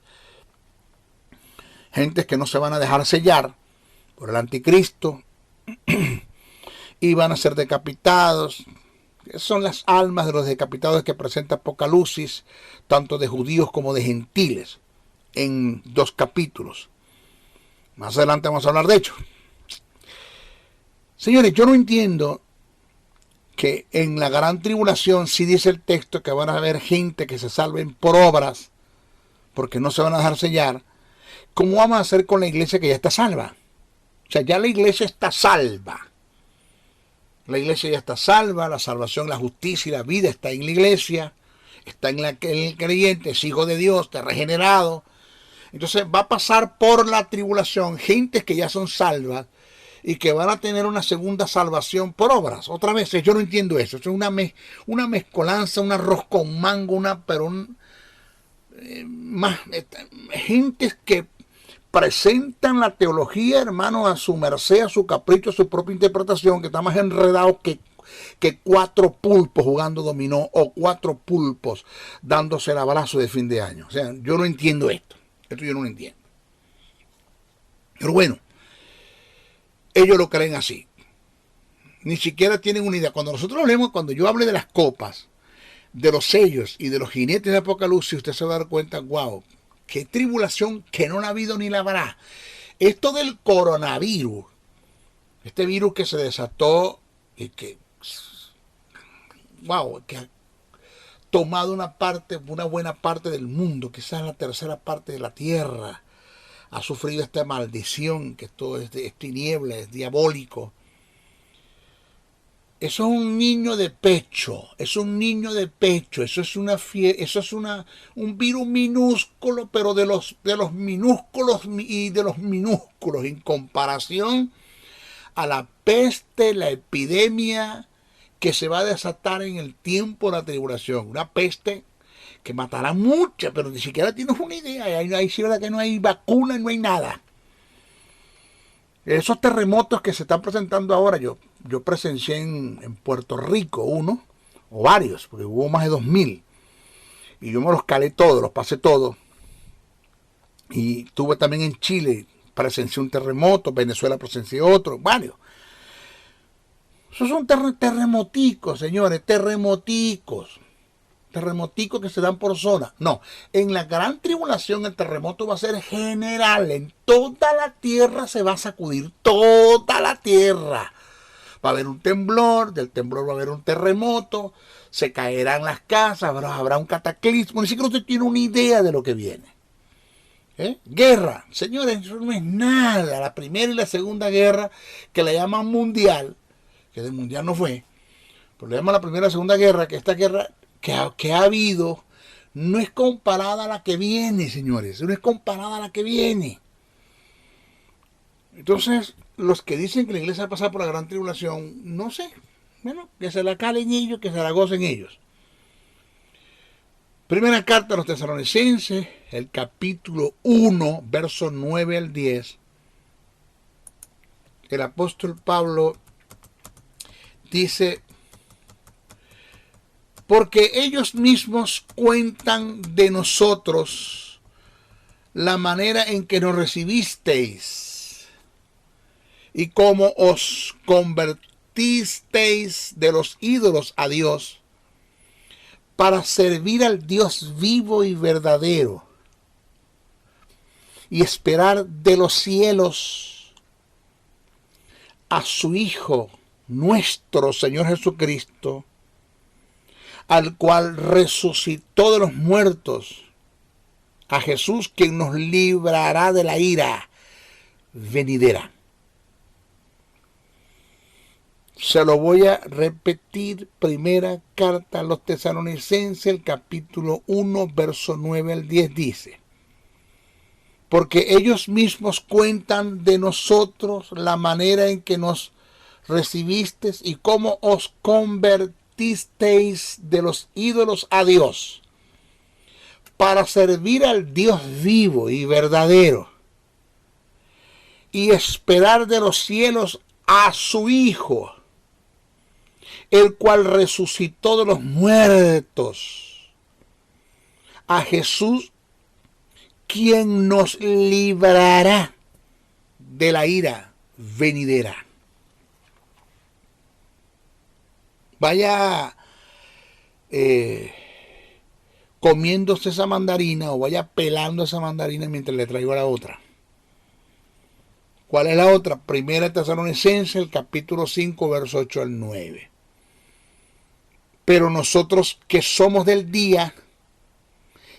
Gentes que no se van a dejar sellar por el anticristo y van a ser decapitados. Son las almas de los decapitados que presenta Apocalipsis, tanto de judíos como de gentiles, en 2 capítulos. Más adelante vamos a hablar de ello. Señores, yo no entiendo que en la gran tribulación sí dice el texto que van a haber gente que se salven por obras, porque no se van a dejar sellar. ¿Cómo vamos a hacer con la iglesia que ya está salva? O sea, ya la iglesia está salva. La iglesia ya está salva, la salvación, la justicia y la vida está en la iglesia, está en el creyente, es hijo de Dios, está regenerado. Entonces va a pasar por la tribulación gentes que ya son salvas y que van a tener una segunda salvación por obras. Otra vez, yo no entiendo eso. Es una mezcolanza, un arroz con mango, gentes que presentan la teología, hermano, a su merced, a su capricho, a su propia interpretación, que está más enredado que 4 pulpos jugando dominó, o 4 pulpos dándose el abrazo de fin de año. O sea, yo no entiendo esto. Esto yo no lo entiendo. Pero bueno, ellos lo creen así. Ni siquiera tienen una idea. Cuando yo hable de las copas, de los sellos y de los jinetes de Apocalipsis, usted se va a dar cuenta: wow, qué tribulación que no la ha habido ni la habrá. Esto del coronavirus, este virus que se desató y que, wow, que ha tomado una buena parte del mundo, quizás la tercera parte de la tierra, ha sufrido esta maldición, que todo es tiniebla, es diabólico. Eso es un niño de pecho, eso es un virus minúsculo, pero de los minúsculos y de los minúsculos en comparación a la peste, la epidemia que se va a desatar en el tiempo de la tribulación. Una peste que matará mucha, pero ni siquiera tienes una idea. Ahí sí, verdad que no hay vacuna, no hay nada. Esos terremotos que se están presentando ahora, yo presencié en Puerto Rico uno, o varios, porque hubo más de 2000. Y yo me los calé todos, los pasé todos. Y tuve también en Chile, presencié un terremoto, Venezuela presencié otro, varios. Esos son terremoticos, señores, terremoticos que se dan por zona. No, en la gran tribulación el terremoto va a ser general, en toda la tierra se va a sacudir, toda la tierra. Va a haber un temblor, del temblor va a haber un terremoto, se caerán las casas, habrá un cataclismo, ni siquiera usted tiene una idea de lo que viene. Guerra, señores, eso no es nada. La primera y la segunda guerra, que la llaman mundial, que del mundial no fue, pero le llaman la primera y la segunda guerra, que esta guerra que ha habido no es comparada a la que viene, señores. No es comparada a la que viene. Entonces, los que dicen que la iglesia va a pasar por la gran tribulación, no sé. Bueno, que se la calen ellos, que se la gocen ellos. Primera carta a los Tesalonicenses, el capítulo 1, versos 9 al 10. El apóstol Pablo dice: porque ellos mismos cuentan de nosotros la manera en que nos recibisteis y cómo os convertisteis de los ídolos a Dios para servir al Dios vivo y verdadero y esperar de los cielos a su Hijo, nuestro Señor Jesucristo, al cual resucitó de los muertos, a Jesús, quien nos librará de la ira venidera. Se lo voy a repetir. Primera carta a los Tesalonicenses, el capítulo 1, verso 9 al 10 dice: porque ellos mismos cuentan de nosotros la manera en que nos recibisteis y cómo os convertisteis de los ídolos a Dios para servir al Dios vivo y verdadero y esperar de los cielos a su Hijo, el cual resucitó de los muertos, a Jesús, quien nos librará de la ira venidera. Vaya comiéndose esa mandarina o vaya pelando esa mandarina mientras le traigo la otra. ¿Cuál es la otra? Primera Tesalonicenses, el capítulo 5, verso 8 al 9. Pero nosotros que somos del día,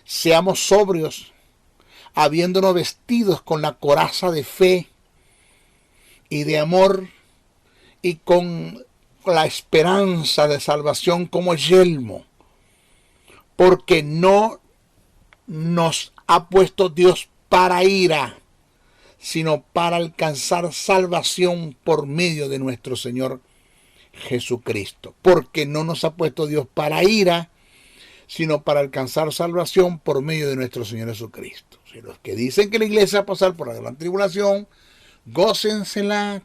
seamos sobrios, habiéndonos vestidos con la coraza de fe y de amor y con la esperanza de salvación como yelmo, porque no nos ha puesto Dios para ira, sino para alcanzar salvación por medio de nuestro Señor Jesucristo. Porque no nos ha puesto Dios para ira, sino para alcanzar salvación por medio de nuestro Señor Jesucristo. Si los que dicen que la iglesia va a pasar por la gran tribulación, gócensela,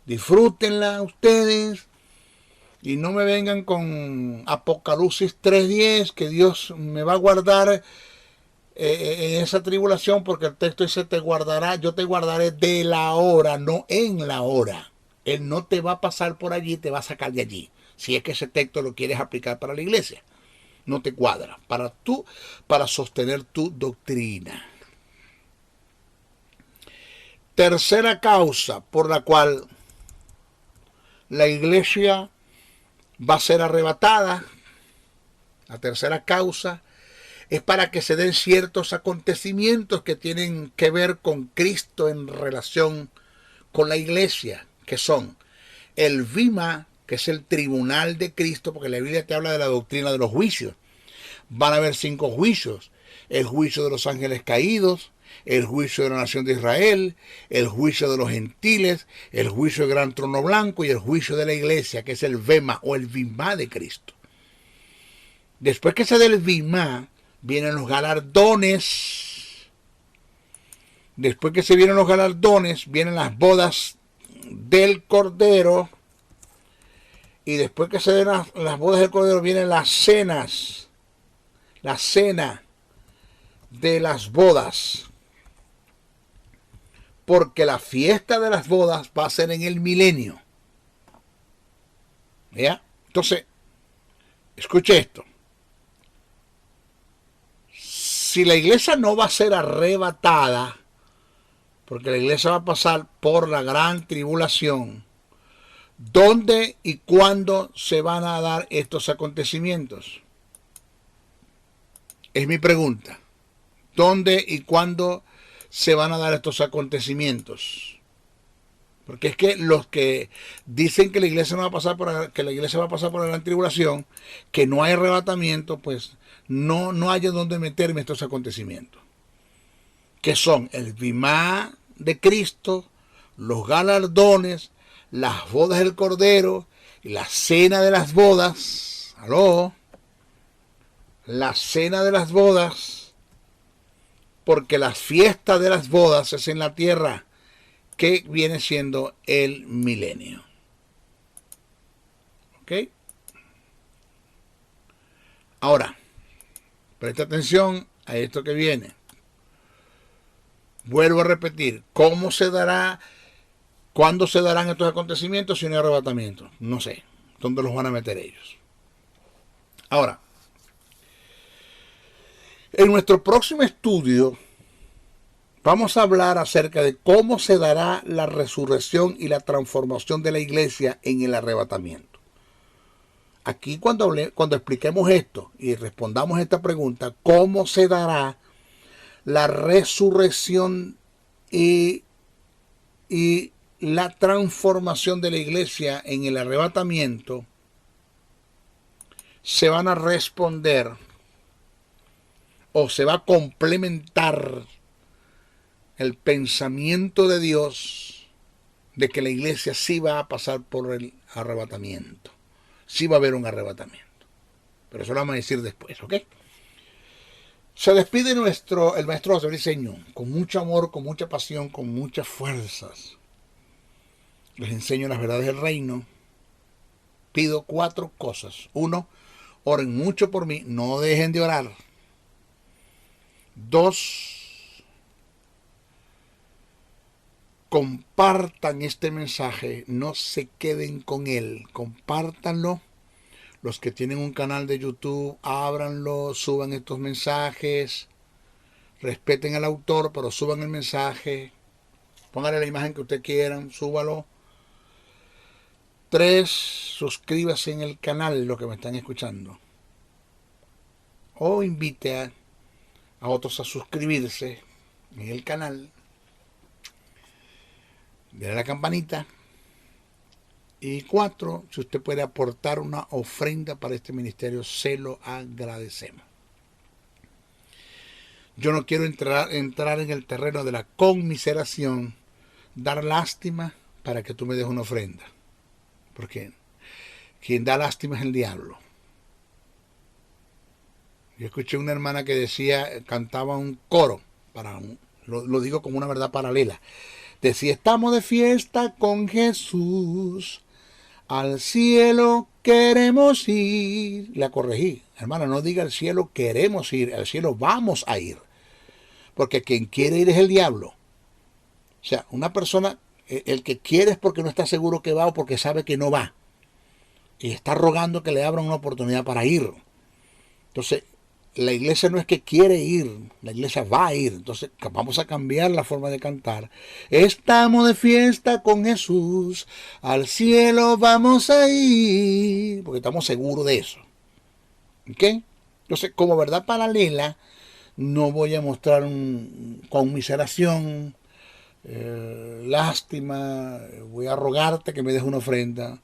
disfrútenla ustedes, y no me vengan con Apocalipsis 3:10, que Dios me va a guardar en esa tribulación, porque el texto dice: te guardará, yo te guardaré de la hora, no en la hora. Él no te va a pasar por allí, te va a sacar de allí. Si es que ese texto lo quieres aplicar para la iglesia, no te cuadra para sostener tu doctrina. Tercera causa por la cual la iglesia va a ser arrebatada, la tercera causa, es para que se den ciertos acontecimientos que tienen que ver con Cristo en relación con la iglesia, que son el Bima, que es el tribunal de Cristo, porque la Biblia te habla de la doctrina de los juicios. Van a haber 5 juicios: el juicio de los ángeles caídos, el juicio de la nación de Israel, el juicio de los gentiles, el juicio del gran trono blanco y el juicio de la iglesia, que es el Bema o el Bimá de Cristo. Después que se dé el Bimá, vienen los galardones. Después que se vienen los galardones, vienen las bodas del Cordero. Y después que se den las bodas del Cordero, vienen las cenas. La cena de las bodas. Porque la fiesta de las bodas va a ser en el milenio. ¿Ya? Entonces, escuche esto. Si la iglesia no va a ser arrebatada, porque la iglesia va a pasar por la gran tribulación, ¿dónde y cuándo se van a dar estos acontecimientos? Es mi pregunta. ¿Dónde y cuándo se van a dar estos acontecimientos? Porque es que los que dicen que la iglesia no va a pasar que la iglesia va a pasar por la gran tribulación, que no hay arrebatamiento, pues no hay donde meterme estos acontecimientos. Que son el bimá de Cristo, los galardones, las bodas del Cordero y la cena de las bodas. ¿Aló? La cena de las bodas, porque la fiesta de las bodas es en la tierra, que viene siendo el milenio. ¿Ok? Ahora, presta atención a esto que viene. Vuelvo a repetir, ¿cómo se dará, cuándo se darán estos acontecimientos si no hay arrebatamiento? No sé, ¿dónde los van a meter ellos? Ahora, en nuestro próximo estudio vamos a hablar acerca de cómo se dará la resurrección y la transformación de la iglesia en el arrebatamiento. Aquí cuando expliquemos esto y respondamos esta pregunta, ¿cómo se dará la resurrección y la transformación de la iglesia en el arrebatamiento? Se van a responder o se va a complementar el pensamiento de Dios de que la iglesia sí va a pasar por el arrebatamiento. Sí va a haber un arrebatamiento. Pero eso lo vamos a decir después, ¿ok? Se despide el maestro José Luis Señón, con mucho amor, con mucha pasión, con muchas fuerzas. Les enseño las verdades del reino. Pido 4 cosas. 1, oren mucho por mí, no dejen de orar. 2, compartan este mensaje, no se queden con él, compártanlo. Los que tienen un canal de YouTube, ábranlo, suban estos mensajes, respeten al autor, pero suban el mensaje, pónganle la imagen que ustedes quieran, súbalo. 3, suscríbase en el canal, los que me están escuchando, o invite a otros a suscribirse en el canal. Dale a la campanita. Y 4, si usted puede aportar una ofrenda para este ministerio, se lo agradecemos. Yo no quiero entrar en el terreno de la conmiseración, dar lástima para que tú me des una ofrenda. Porque quien da lástima es el diablo. Yo escuché una hermana que decía, cantaba un coro, lo digo como una verdad paralela. Decía, estamos de fiesta con Jesús, al cielo queremos ir. La corregí, hermana, no diga al cielo queremos ir, al cielo vamos a ir. Porque quien quiere ir es el diablo. O sea, una persona, el que quiere es porque no está seguro que va o porque sabe que no va. Y está rogando que le abran una oportunidad para ir. Entonces, la iglesia no es que quiere ir, la iglesia va a ir. Entonces vamos a cambiar la forma de cantar. Estamos de fiesta con Jesús, al cielo vamos a ir, porque estamos seguros de eso. ¿Ok? Entonces, como verdad paralela, no voy a mostrar conmiseración, lástima, voy a rogarte que me des una ofrenda.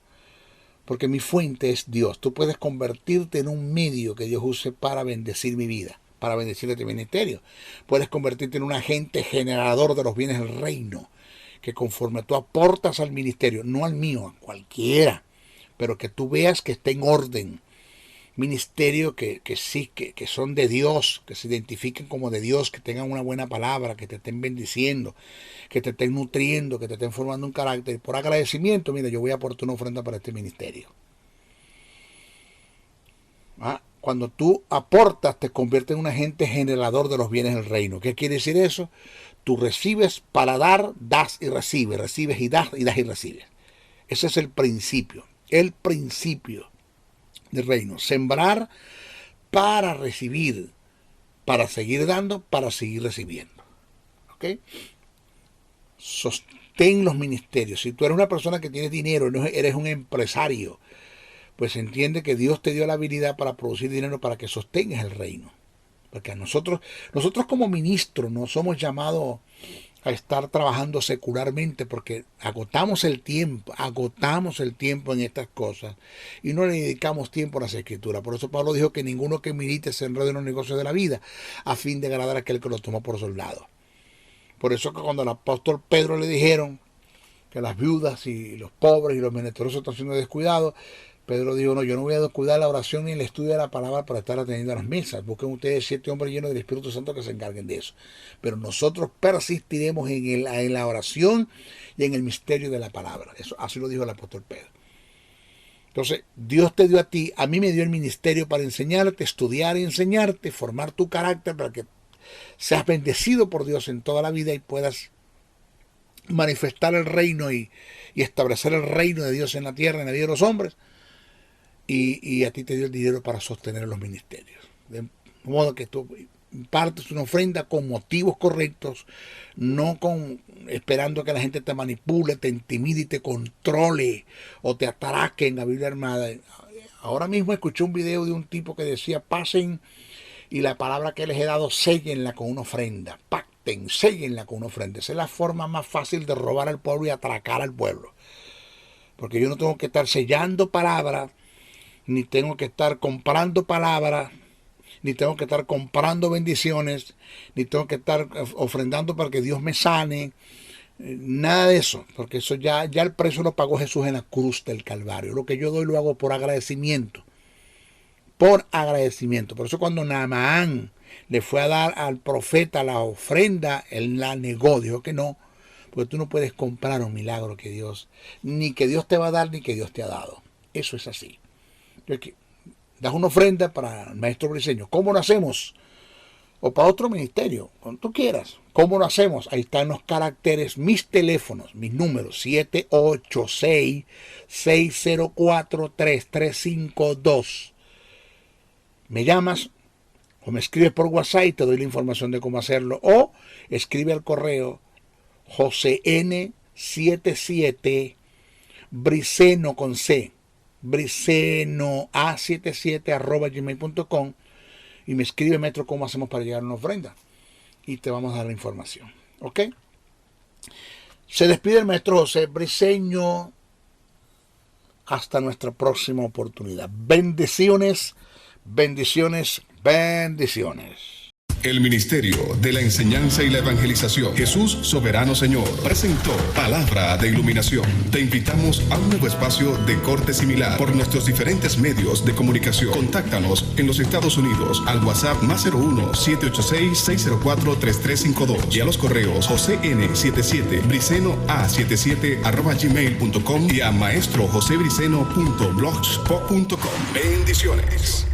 Porque mi fuente es Dios. Tú puedes convertirte en un medio que Dios use para bendecir mi vida, para bendecir este ministerio. Puedes convertirte en un agente generador de los bienes del reino, que conforme tú aportas al ministerio, no al mío, a cualquiera, pero que tú veas que esté en orden. Ministerio que son de Dios, que se identifiquen como de Dios, que tengan una buena palabra, que te estén bendiciendo, que te estén nutriendo, que te estén formando un carácter. Por agradecimiento, mira, yo voy a aportar una ofrenda para este ministerio. Cuando tú aportas, te conviertes en un agente generador de los bienes del reino. ¿Qué quiere decir eso? Tú recibes para dar, das y recibes. Recibes y das y recibes. Ese es el principio. El principio del reino. Sembrar para recibir, para seguir dando, para seguir recibiendo. ¿Ok? Sostén los ministerios. Si tú eres una persona que tienes dinero, no eres un empresario, pues entiende que Dios te dio la habilidad para producir dinero para que sostengas el reino. Porque nosotros como ministros no somos llamados a estar trabajando secularmente, porque agotamos el tiempo en estas cosas y no le dedicamos tiempo a las escrituras. Por eso Pablo dijo que ninguno que milite se enrede en los negocios de la vida, a fin de agradar a aquel que lo tomó por soldado. Por eso que cuando al apóstol Pedro le dijeron que las viudas y los pobres y los menesterosos están siendo descuidados, Pedro dijo, no, yo no voy a descuidar la oración ni el estudio de la palabra para estar atendiendo a las mesas. Busquen ustedes 7 hombres llenos del Espíritu Santo que se encarguen de eso. Pero nosotros persistiremos en la oración y en el misterio de la palabra. Eso, así lo dijo el apóstol Pedro. Entonces, Dios te dio a ti, a mí me dio el ministerio para enseñarte, estudiar y enseñarte, formar tu carácter para que seas bendecido por Dios en toda la vida y puedas manifestar el reino y establecer el reino de Dios en la tierra, en la vida de los hombres. Y a ti te dio el dinero para sostener los ministerios. De modo que tú partes una ofrenda con motivos correctos, no esperando que la gente te manipule, te intimide y te controle o te atraque en la Biblia armada. Ahora mismo escuché un video de un tipo que decía, pasen y la palabra que les he dado, séllenla con una ofrenda. Pacten, séllenla con una ofrenda. Esa es la forma más fácil de robar al pueblo y atracar al pueblo. Porque yo no tengo que estar sellando palabras, ni tengo que estar comprando palabras, ni tengo que estar comprando bendiciones, ni tengo que estar ofrendando para que Dios me sane. Nada de eso, porque eso ya el precio lo pagó Jesús en la cruz del Calvario. Lo que yo doy lo hago por agradecimiento. Por agradecimiento. Por eso cuando Naamán le fue a dar al profeta la ofrenda, él la negó, dijo que no, porque tú no puedes comprar un milagro que Dios, ni que Dios te va a dar, ni que Dios te ha dado. Eso es así. Das una ofrenda para el maestro Briceño. ¿Cómo lo hacemos? O para otro ministerio, cuando tú quieras. ¿Cómo lo hacemos? Ahí están los caracteres, mis teléfonos, mis números, 786-604-3352. Me llamas o me escribes por WhatsApp y te doy la información de cómo hacerlo. O escribe al correo josén77 briceno con C. bricenoa77@gmail.com y me escribe, maestro, cómo hacemos para llegar a una ofrenda y te vamos a dar la información. ¿Ok? Se despide el maestro José Briceño hasta nuestra próxima oportunidad. Bendiciones, bendiciones, bendiciones. El Ministerio de la Enseñanza y la Evangelización, Jesús Soberano Señor, presentó Palabra de Iluminación. Te invitamos a un nuevo espacio de corte similar por nuestros diferentes medios de comunicación. Contáctanos en los Estados Unidos al WhatsApp +01 786-604-3352 y a los correos josén77 bricenoa77@gmail.com y a maestrojosebriceno.blogspot.com. Bendiciones.